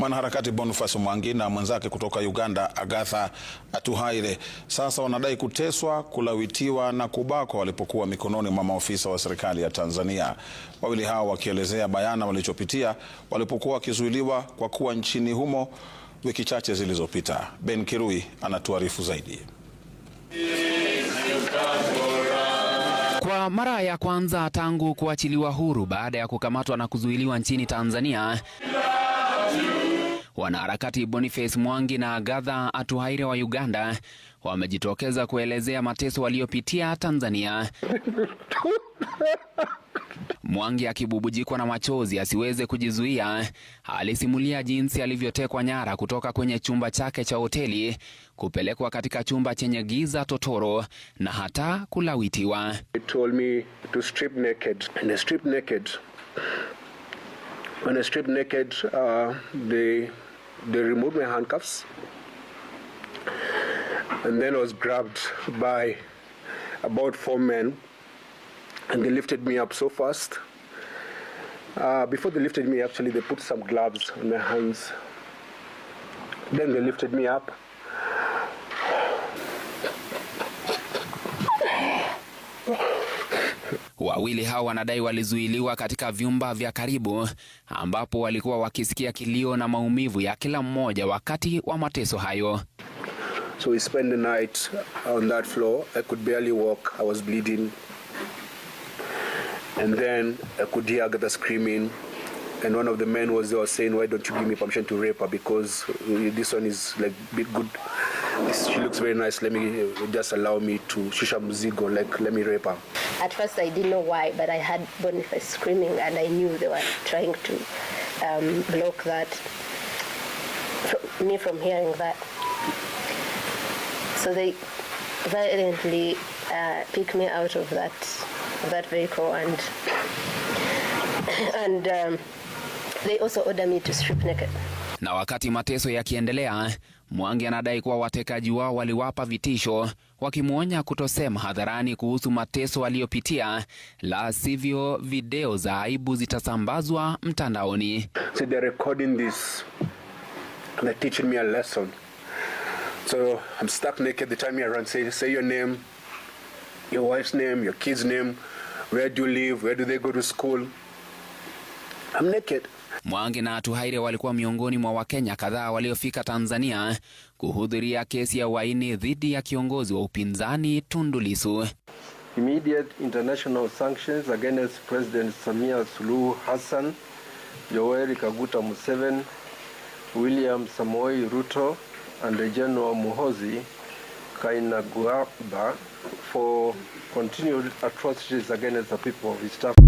Mwanaharakati Boniface Mwangi na mwenzake kutoka Uganda Agatha Atuhaire sasa wanadai kuteswa, kulawitiwa na kubakwa walipokuwa mikononi mwa maofisa wa serikali ya Tanzania. Wawili hao wakielezea bayana walichopitia walipokuwa wakizuiliwa kwa kuwa nchini humo wiki chache zilizopita. Ben Kirui anatuarifu zaidi. Kwa mara ya kwanza tangu kuachiliwa huru baada ya kukamatwa na kuzuiliwa nchini Tanzania, wanaharakati Boniface Mwangi na Agatha Atuhaire wa Uganda wamejitokeza kuelezea mateso waliopitia Tanzania. Mwangi akibubujikwa na machozi asiweze kujizuia, alisimulia jinsi alivyotekwa nyara kutoka kwenye chumba chake cha hoteli kupelekwa katika chumba chenye giza totoro na hata kulawitiwa. They told me to strip naked, and I stripped naked. When I stripped naked, they removed my handcuffs, and then I was grabbed by about 4 men, and they lifted me up so fast. Before they lifted me, actually, they put some gloves on my hands. Then they lifted me up. Wawili hao wanadai walizuiliwa katika vyumba vya karibu ambapo walikuwa wakisikia kilio na maumivu ya kila mmoja wakati wa mateso hayo. So we spent the night on that floor. I could barely walk. I was bleeding. And then I could hear Agatha screaming. And one of the men was there saying, "Why don't you give me permission to rape her? Because this one is like bit good. She looks very nice. Let me just allow me to shusha mzigo, like let me rape her." At first I didn't know why, but I heard Boniface screaming and I knew they were trying to block that, me from hearing that. So they violently picked me out of that vehicle and they also ordered me to strip naked. Na wakati mateso yakiendelea, Mwangi anadai kuwa watekaji wao waliwapa vitisho wakimwonya kutosema hadharani kuhusu mateso aliyopitia, la sivyo video za aibu zitasambazwa mtandaoni. So they're recording this and they're teaching me a lesson. So I'm stuck naked. They tell me around, say your name, your wife's name, your kid's name, where do you live, where do they go to school. I'm naked. Mwangi na Atuhaire walikuwa miongoni mwa Wakenya kadhaa waliofika Tanzania kuhudhuria kesi ya uhaini dhidi ya kiongozi wa upinzani Tundu Lissu. Immediate international sanctions against President Samia Suluhu Hassan, Yoweri Kaguta Museveni, William Samoei Ruto, and General Muhoozi Kainerugaba for continued atrocities against the people of East Africa.